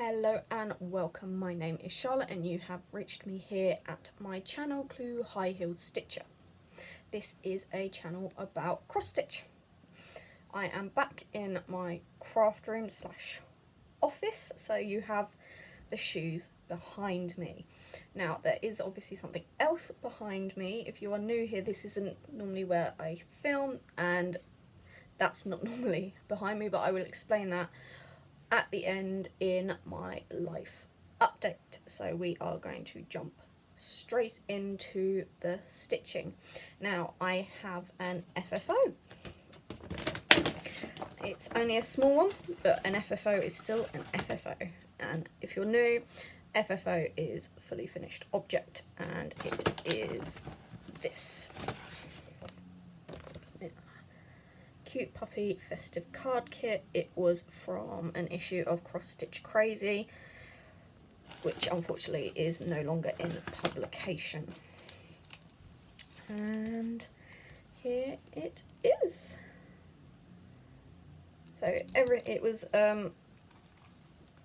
Hello and welcome, my name is Charlotte and you have reached me here at my channel Clue High Heeled Stitcher. This is a channel about cross stitch. I am back in my craft room slash office, so you have the shoes behind me. Now there is obviously something else behind me. If you are new here, this isn't normally where I film and that's not normally behind me, but I will explain that at the end in my life update. So we are going to jump straight into the stitching. Now I have an FFO. It's only a small one, but an FFO is still an FFO. And if you're new, FFO is fully finished object, and it is this. Cute puppy festive card kit. It was from an issue of Cross Stitch Crazy, which unfortunately is no longer in publication. And here it is. So it was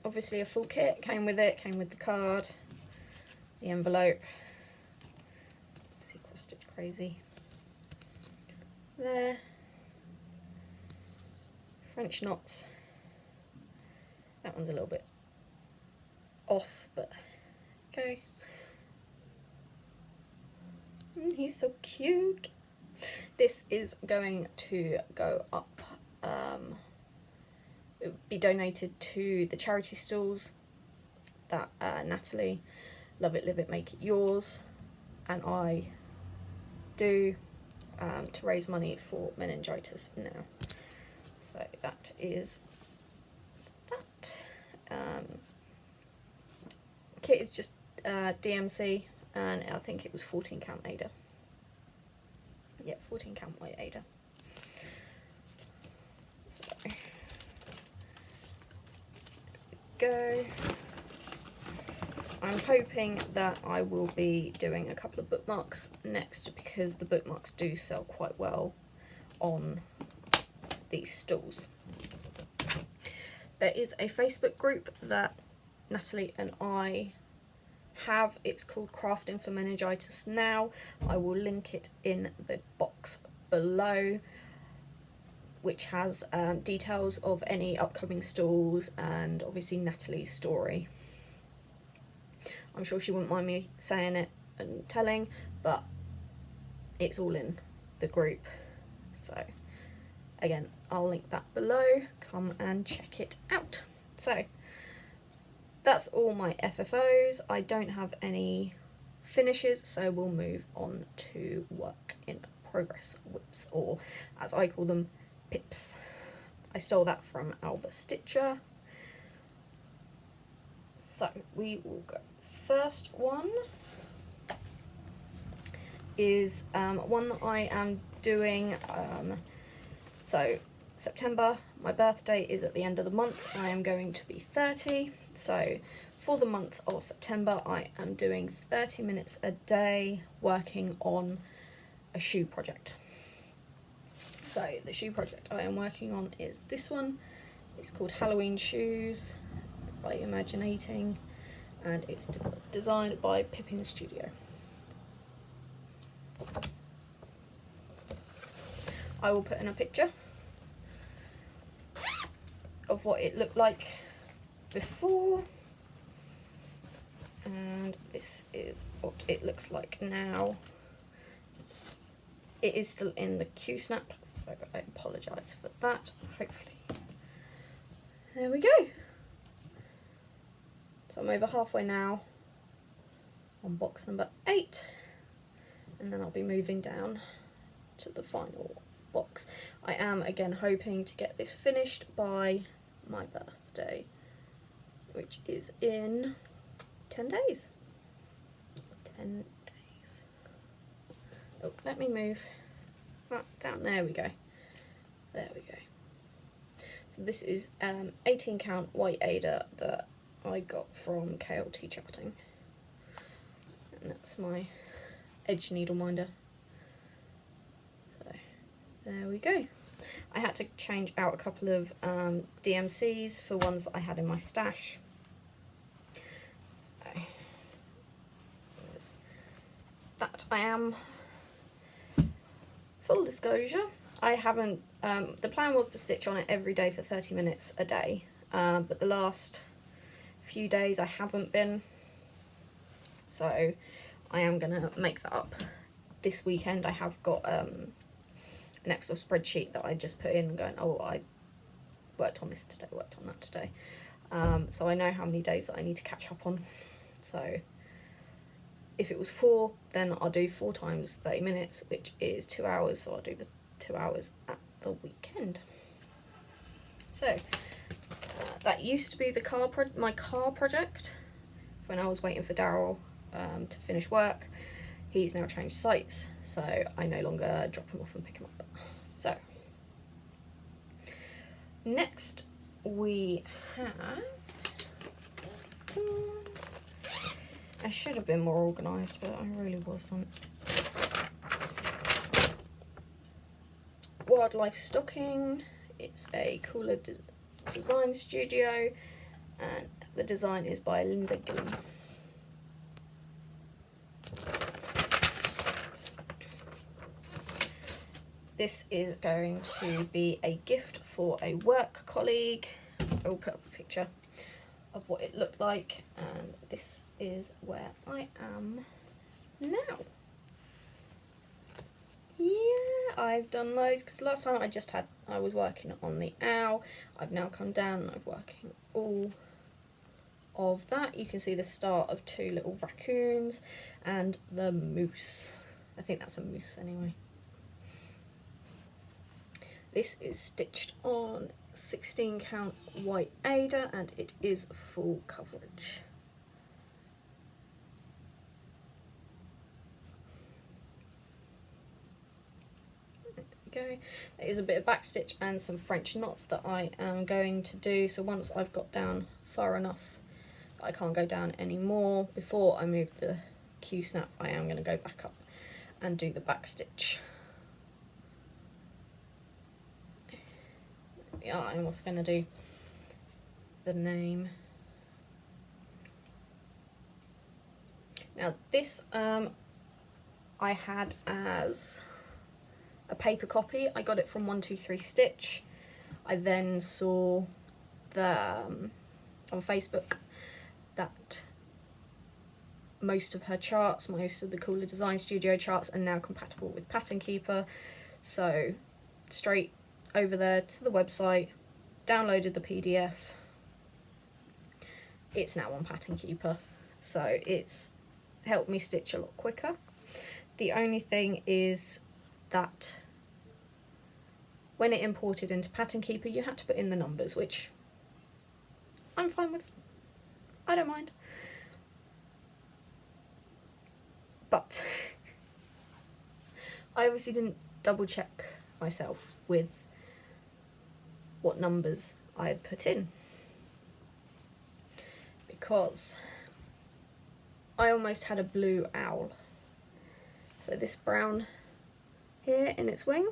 obviously a full kit. Came with it. Came with the card, the envelope. See Cross Stitch Crazy there. French knots. That one's a little bit off, but okay. He's so cute. This is going to go up, it would be donated to the charity stalls that Natalie, Love It, Live It, Make It Yours, and I do to raise money for meningitis now. So that is that. Kit is just DMC, and I think it was 14 count Ada. Yeah, 14 count white Ada. So go. I'm hoping that I will be doing a couple of bookmarks next, because the bookmarks do sell quite well on these stalls. There is a Facebook group that Natalie and I have. It's called Crafting for Meningitis Now. I will link it in the box below, which has details of any upcoming stalls and obviously Natalie's story. I'm sure she wouldn't mind me saying it and telling, but it's all in the group. So again, I'll link that below. Come and check it out. So that's all my FFOs. I don't have any finishes, so we'll move on to work in progress whips, or as I call them, pips. I stole that from Alba Stitcher. So we will go. First one is one that I am doing. So September, my birthday is at the end of the month. I am going to be 30. So for the month of September, I am doing 30 minutes a day working on a shoe project. So the shoe project I am working on is this one. It's called Halloween Shoes by Imaginating, and it's designed by Pippin Studio. I will put in a picture of what it looked like before, and this is what it looks like now. It is still in the Q-snap, so I apologise for that. Hopefully, there we go. So I'm over halfway now on box number 8, and then I'll be moving down to the final box. I am again hoping to get this finished by my birthday, which is in 10 days. 10 days. Oh, let me move that down. There we go. There we go. So this is 18 count white Ada that I got from KLT Charting, and that's my edge needle minder. So there we go. I had to change out a couple of DMCs for ones that I had in my stash, I am, full disclosure, I haven't, the plan was to stitch on it every day for 30 minutes a day, but the last few days I haven't been, so I am going to make that up this weekend. I have got an Excel spreadsheet that I just put in and going, oh, I worked on this today, worked on that today. So I know how many days that I need to catch up on. So if it was 4, then I'll do 4 times 30 minutes, which is 2 hours. So I'll do the 2 hours at the weekend. So that used to be the my car project when I was waiting for Daryl to finish work. He's now changed sites, so I no longer drop him off and pick him up. So next we have, I should have been more organised, but I really wasn't. Wildlife stocking. It's a cooler design studio, and the design is by Linda Gillen. This is going to be a gift for a work colleague. I will put up a picture of what it looked like, and this is where I am now. Yeah, I've done loads, because last time I was working on the owl. I've now come down and I'm working all of that. You can see the start of 2 little raccoons and the moose. I think that's a moose anyway. This is stitched on 16 count white Ada, and it is full coverage. There we go. There is a bit of back stitch and some French knots that I am going to do. So once I've got down far enough that I can't go down anymore, before I move the Q-snap, I am going to go back up and do the back stitch. Yeah, I'm also going to do the name. Now this I had as a paper copy. I got it from 123 Stitch. I then saw on Facebook that most of her charts, most of the Cooler Design Studio charts, are now compatible with Pattern Keeper. So straight over there to the website, downloaded the PDF. It's now on Pattern Keeper, so it's helped me stitch a lot quicker. The only thing is that when it imported into Pattern Keeper, you had to put in the numbers, which I'm fine with. I don't mind. But I obviously didn't double check myself with what numbers I had put in, because I almost had a blue owl. So this brown here in its wing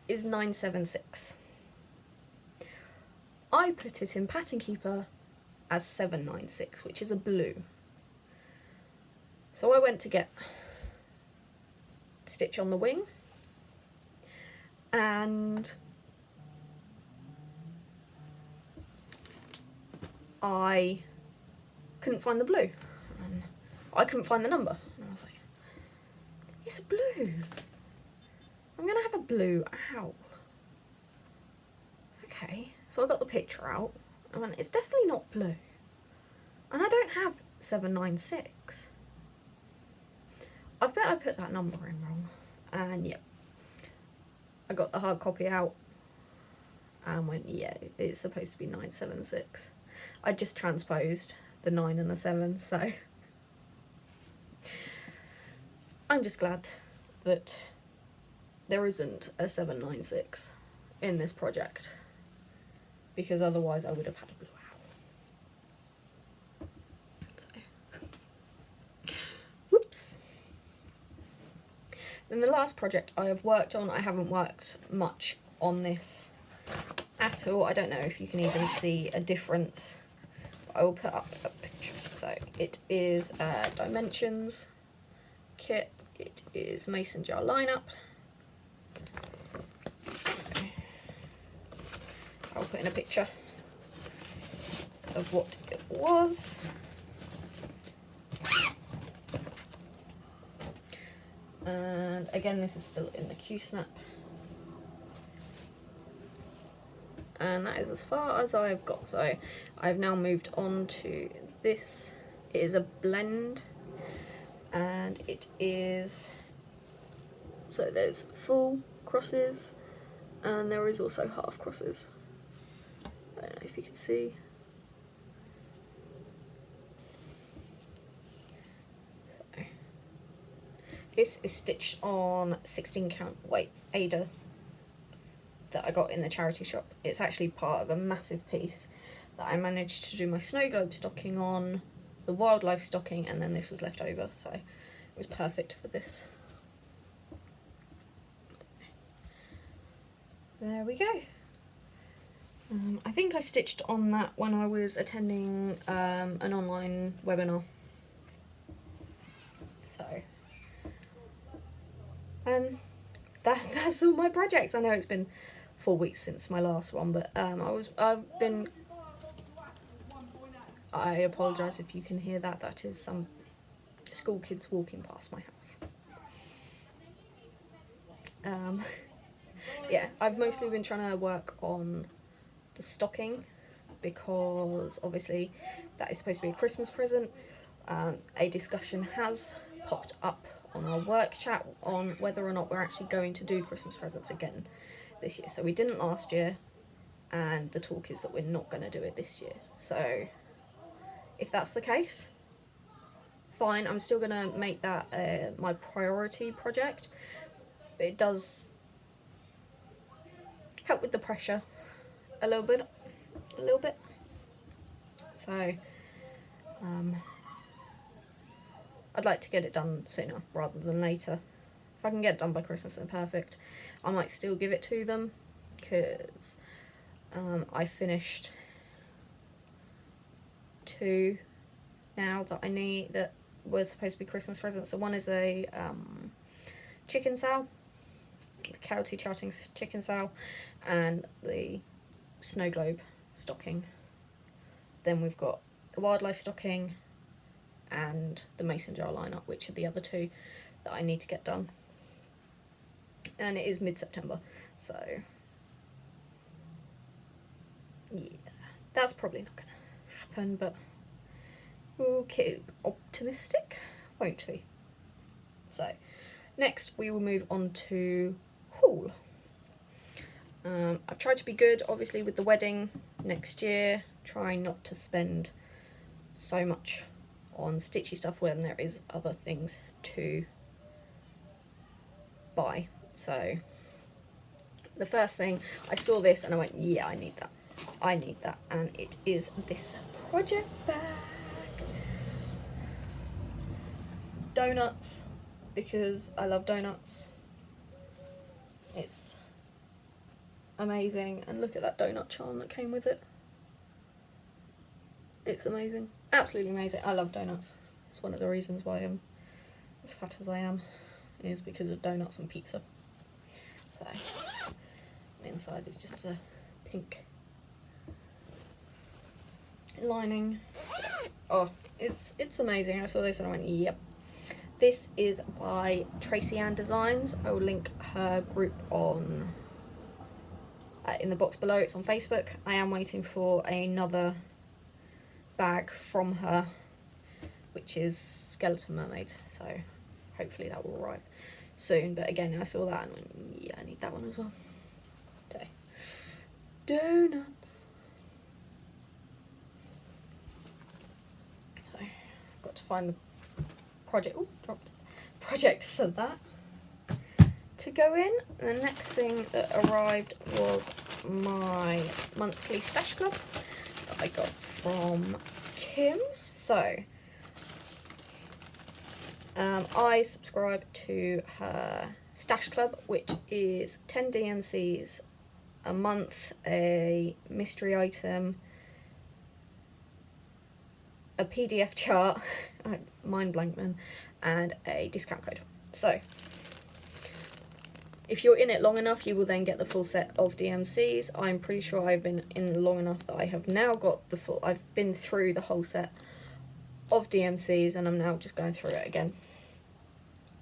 is 976. I put it in Pattern Keeper as 796, which is a blue. So I went to get stitch on the wing, and I couldn't find the blue, and I couldn't find the number, and I was like, it's a blue, I'm gonna have a blue owl. Okay, so I got the picture out, and went, it's definitely not blue, and I don't have 796. I bet I put that number in wrong, and yep. I got the hard copy out and went, yeah, it's supposed to be 976. I just transposed the 9 and the 7, so I'm just glad that there isn't a 796 in this project, because otherwise I would have had a blue owl. So, whoops. Then the last project I have worked on, I haven't worked much on this at all. I don't know if you can even see a difference. I will put up a picture. So it is Dimensions kit, it is mason jar lineup. I'll put in a picture of what it was. And again, this is still in the Q-snap. And that is as far as I've got. So I've now moved on to this. It is a blend, and it is, so there's full crosses and there is also half crosses. I don't know if you can see. So this is stitched on 16 count weight Ada that I got in the charity shop. It's actually part of a massive piece that I managed to do my snow globe stocking on, the wildlife stocking, and then this was left over, so it was perfect for this. There we go. I think I stitched on that when I was attending an online webinar. So, and that's all my projects. I know it's been 4 weeks since my last one, but I apologise if you can hear that. That is some school kids walking past my house. Yeah, I've mostly been trying to work on the stocking because obviously that is supposed to be a Christmas present. A discussion has popped up on our work chat on whether or not we're actually going to do Christmas presents again this year. So we didn't last year, and the talk is that we're not going to do it this year. So if that's the case, fine, I'm still going to make that my priority project, but it does help with the pressure a little bit. So I'd like to get it done sooner rather than later. If I can get it done by Christmas, then perfect. I might still give it to them because I finished 2 now that I need that were supposed to be Christmas presents. So one is a chicken sow, the County Charting chicken sow, and the snow globe stocking. Then we've got the wildlife stocking and the mason jar lineup, which are the other 2 that I need to get done. And it is mid-September, so yeah, that's probably not going to happen, but we'll keep optimistic, won't we? So next we will move on to haul. I've tried to be good, obviously, with the wedding next year, trying not to spend so much on stitchy stuff when there is other things to buy. So the first thing, I saw this and I went, yeah, I need that, and it is this project bag. Donuts, because I love donuts. It's amazing, and look at that donut charm that came with it. It's amazing, absolutely amazing. I love donuts. It's one of the reasons why I'm as fat as I am, is because of donuts and pizza. So the inside is just a pink lining. Oh, it's amazing. I saw this and I went, yep. This is by Tracy Ann Designs. I will link her group on in the box below. It's on Facebook. I am waiting for another bag from her, which is Skeleton Mermaids, so hopefully that will arrive soon. But again, I saw that and went, yeah, I need that one as well. So, donuts. So, I've got to find the project for that to go in. The next thing that arrived was my monthly stash club that I got from Kim. So I subscribe to her stash club, which is 10 DMCs a month, a mystery item, a a PDF chart, mind blank then, and a discount code. So if you're in it long enough, you will then get the full set of DMCs. I'm pretty sure I've been in long enough that I have now got the full, I've been through the whole set of DMCs, and I'm now just going through it again.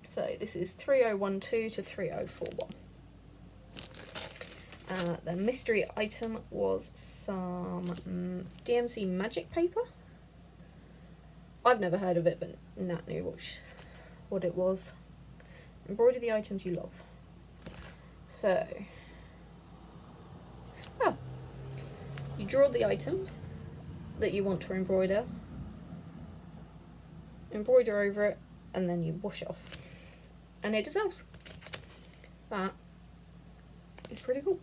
So this is 3012 to 3041. The mystery item was some DMC magic paper. I've never heard of it, but Nat knew what it was. Embroider the items you love. So, you draw the items that you want to embroider over it, and then you wash it off. And it dissolves. That is pretty cool.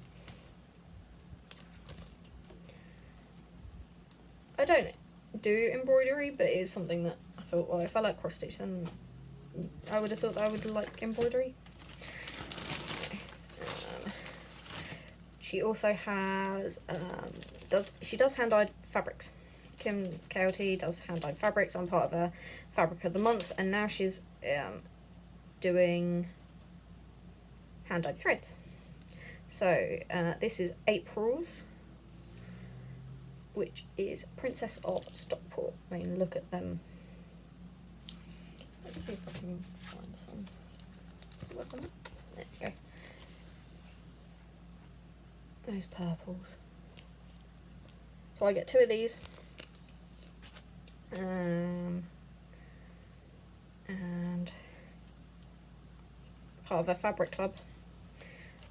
I don't do embroidery, but it is something that I thought, well, if I like cross stitch, then I would have thought that I would like embroidery. She also has, she does hand-dyed fabrics. Kim KLT does hand-dyed fabrics. I'm part of a Fabric of the Month, and now she's doing hand-dyed threads. So this is April's, which is Princess of Stockport. I mean, look at them. Let's see if I can find some. There you go. Those purples. So I get 2 of these. And part of a fabric club.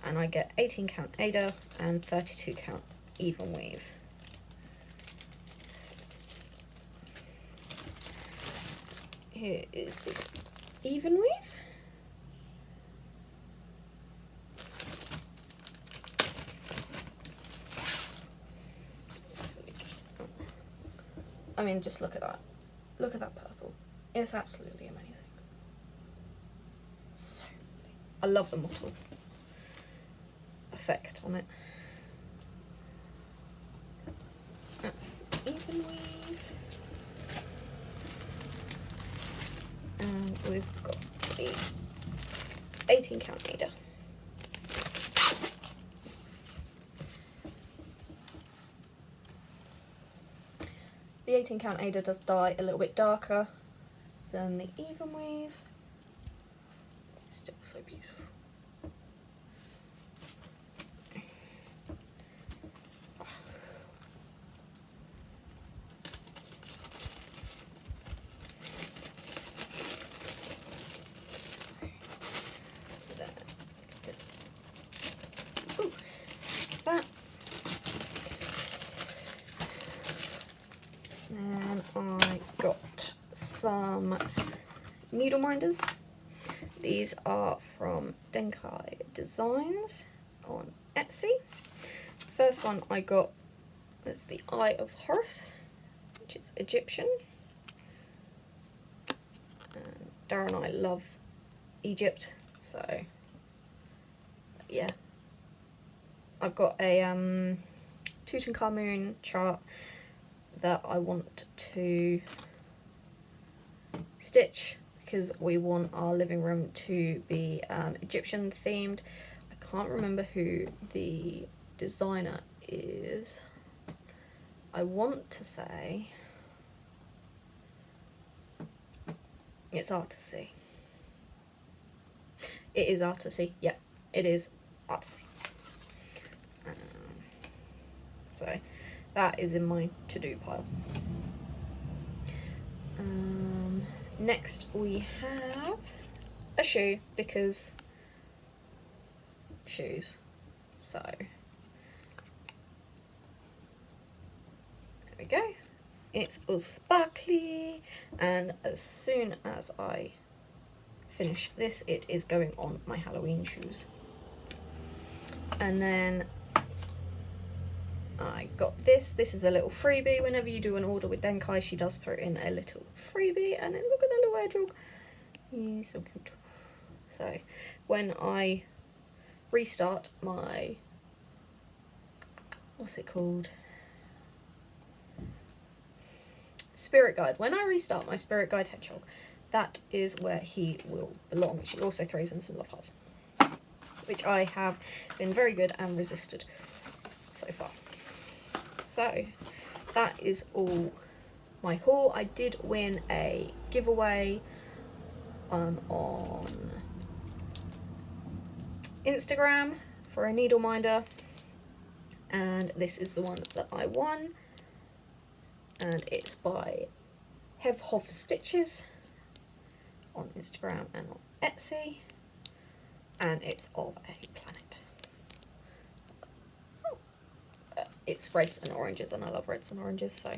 And I get 18 count Ada and 32 count even weave. Here is the even weave. I mean, just look at that. Look at that purple. It's absolutely amazing. So lovely. I love the mottled effect on it. That's the even weave. And we've got the 18 count Ada. The 18 count Ada does dye a little bit darker than the even weave. It's still so beautiful. That. Then I got some needle minders. These are from Denkai Designs on Etsy. First one I got was the Eye of Horus, which is Egyptian. And Dara and I love Egypt, so yeah. I've got a Tutankhamun chart that I want to stitch because we want our living room to be Egyptian themed. I can't remember who the designer is. I want to say it's Artisy. It is Artisy. Yeah, it is Artisy. So that is in my to-do pile. Next we have a shoe, because shoes. So there we go. It's all sparkly, and as soon as I finish this, it is going on my Halloween shoes. And then I got this. This is a little freebie. Whenever you do an order with Denkai, she does throw in a little freebie, and then look at that little hedgehog. He's so cute. So when I restart my, what's it called? Spirit Guide. When I restart my Spirit Guide hedgehog, that is where he will belong. She also throws in some love hearts, which I have been very good and resisted so far. So that is all my haul. I did win a giveaway on Instagram for a needle minder, and this is the one that I won, and it's by Hevhoff Stitches on Instagram and on Etsy, and it's of a planet. It's reds and oranges, and I love reds and oranges, so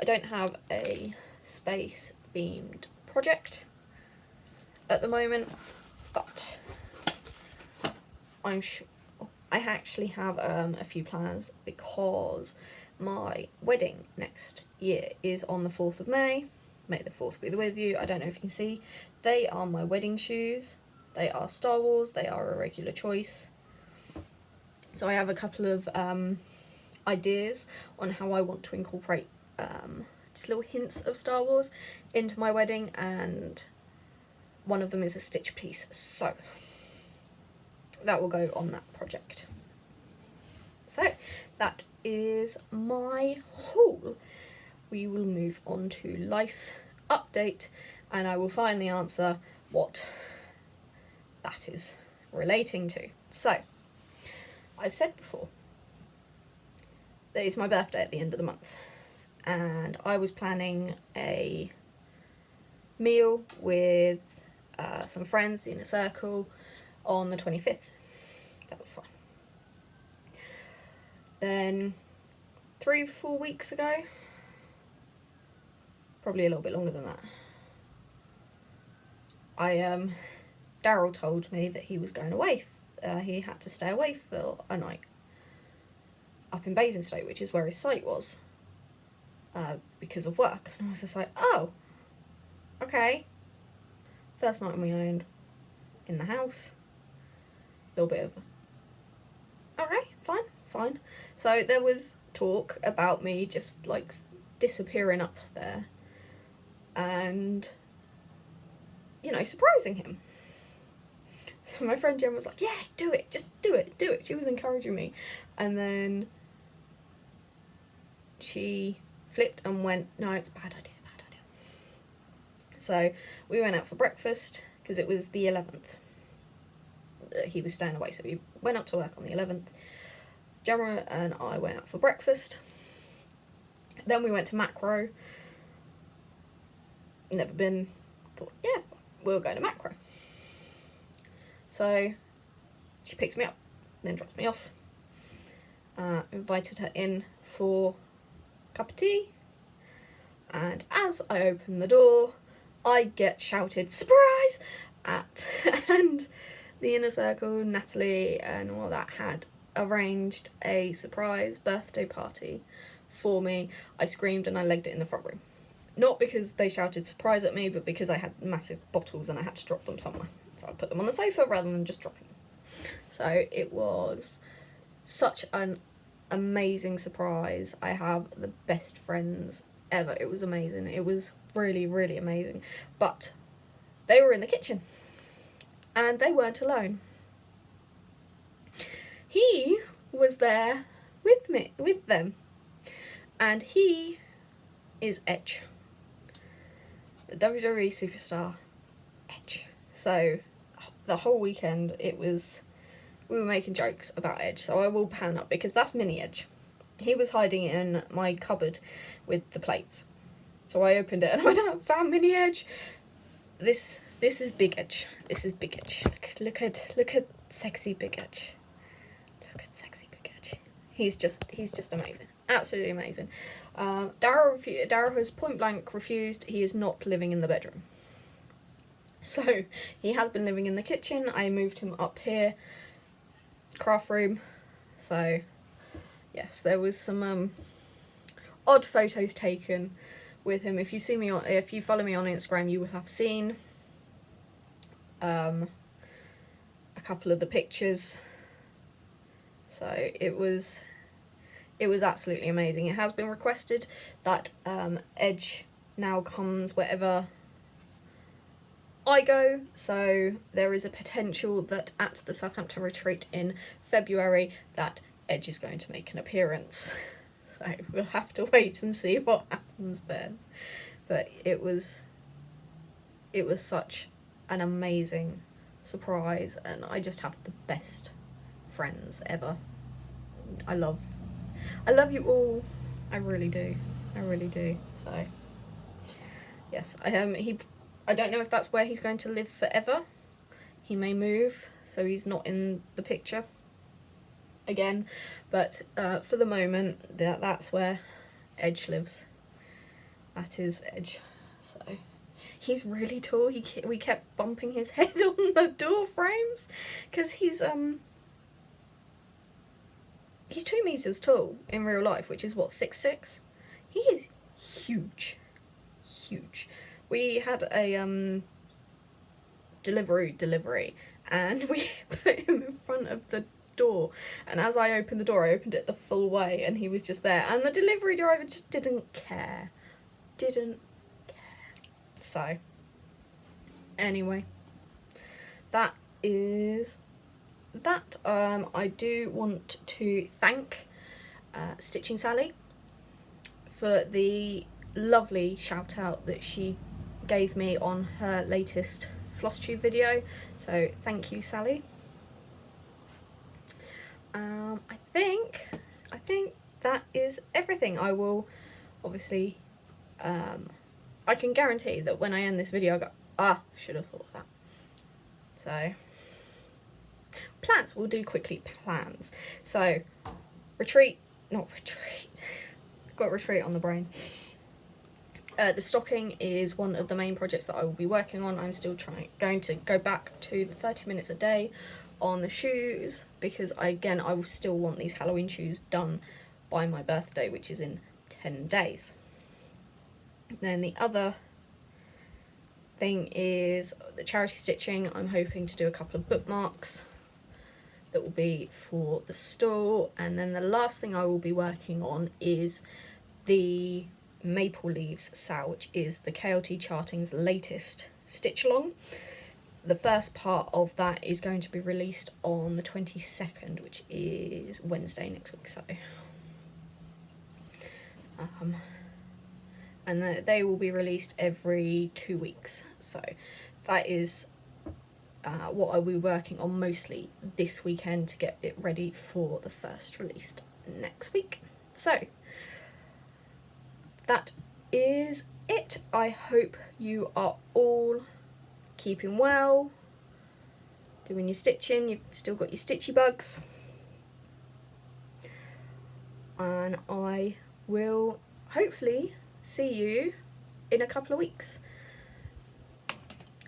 I don't have a space themed project at the moment, but I'm sure I actually have a few plans, because my wedding next year is on the 4th of May. May the 4th be with you. I don't know if you can see. They are my wedding shoes. They are Star Wars. They are a regular choice. So I have a couple of ideas on how I want to incorporate just little hints of Star Wars into my wedding, and one of them is a stitch piece. So that will go on that project. So that is my haul. We will move on to life update, and I will finally answer what that is relating to. So, I've said before that it's my birthday at the end of the month, and I was planning a meal with some friends, the inner circle, on the 25th. That was fine. Then 3-4 weeks ago, probably a little bit longer than that, Daryl told me that he was going away. He had to stay away for a night up in Basingstoke, which is where his site was, because of work. And I was just like, oh, okay. First night on my own in the house. A little bit of, alright, fine. So there was talk about me just like disappearing up there and, you know, surprising him. So my friend Jen was like, yeah, do it, just do it. She was encouraging me. And then she flipped and went, no, it's a bad idea. So we went out for breakfast, because it was the 11th. He was staying away, so we went up to work on the 11th. Gemma and I went out for breakfast. Then we went to Macro. Never been. Thought, yeah, we'll go to Macro. So she picked me up, then dropped me off. Invited her in for a cup of tea. And as I open the door, I get shouted, surprise! At, and the inner circle, Natalie and all that, had arranged a surprise birthday party for me. I screamed and I legged it in the front room. Not because they shouted surprise at me, but because I had massive bottles and I had to drop them somewhere. So I put them on the sofa rather than just dropping them. So it was such an amazing surprise. I have the best friends ever. It was amazing. It was really, really amazing. But they were in the kitchen and they weren't alone. He was there with them, and he is Edge, the WWE superstar Edge. So the whole weekend we were making jokes about Edge, so I will pan up because that's mini Edge. He was hiding in my cupboard with the plates, so I opened it and I went, oh, found mini Edge. This is big Edge. This is big Edge. Look at sexy big Edge. Look at sexy big Edge. He's just amazing. Absolutely amazing. Daryl has point blank refused. He is not living in the bedroom. So he has been living in the kitchen. I moved him up here, craft room. So yes, there was some odd photos taken with him. If you follow me on Instagram, you will have seen a couple of the pictures. So it was absolutely amazing. It has been requested that Edge now comes wherever I go, so there is a potential that at the Southampton retreat in February that Edge is going to make an appearance. So we'll have to wait and see what happens then. But it was such an amazing surprise, and I just have the best friends ever. I love you all. I really do. So yes, I don't know if that's where he's going to live forever. He may move, so he's not in the picture again, but for the moment that's where Edge lives. That is Edge. So he's really tall. We kept bumping his head on the door frames because he's 2 meters tall in real life, which is what, 6'6". He is huge. We had a delivery, and we put him in front of the door, and as I opened the door, I opened it the full way, and he was just there, and the delivery driver just didn't care. So anyway, that is that. I do want to thank Stitching Sally for the lovely shout out that she gave me on her latest Flosstube video, so thank you, Sally. I think that is everything. I will obviously I can guarantee that when I end this video I go, should have thought of that. So plans, we'll do quickly plans. So not retreat got retreat on the brain. The stocking is one of the main projects that I will be working on. I'm still going to go back to the 30 minutes a day on the shoes, because I will still want these Halloween shoes done by my birthday, which is in 10 days. Then the other thing is the charity stitching. I'm hoping to do a couple of bookmarks that will be for the store, and then the last thing I will be working on is the Maple Leaves Sal, which is the KLT Charting's latest stitch along. The first part of that is going to be released on the 22nd, which is Wednesday next week. So and they will be released every 2 weeks. So that is what I'll be working on mostly this weekend to get it ready for the first release next week. So that is it. I hope you are all keeping well, doing your stitching, you've still got your stitchy bugs, and I will hopefully see you in a couple of weeks.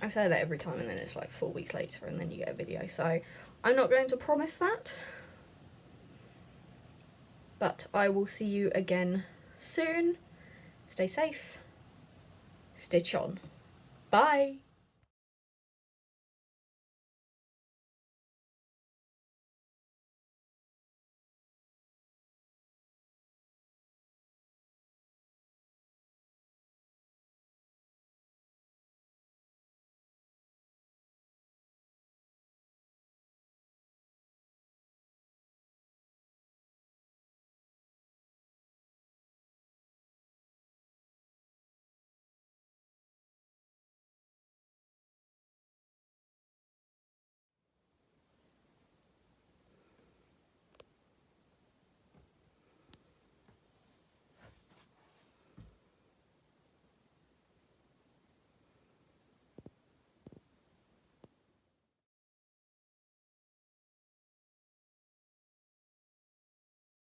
I say that every time and then it's like 4 weeks later and then you get a video, so I'm not going to promise that, but I will see you again soon. Stay safe, stitch on, bye.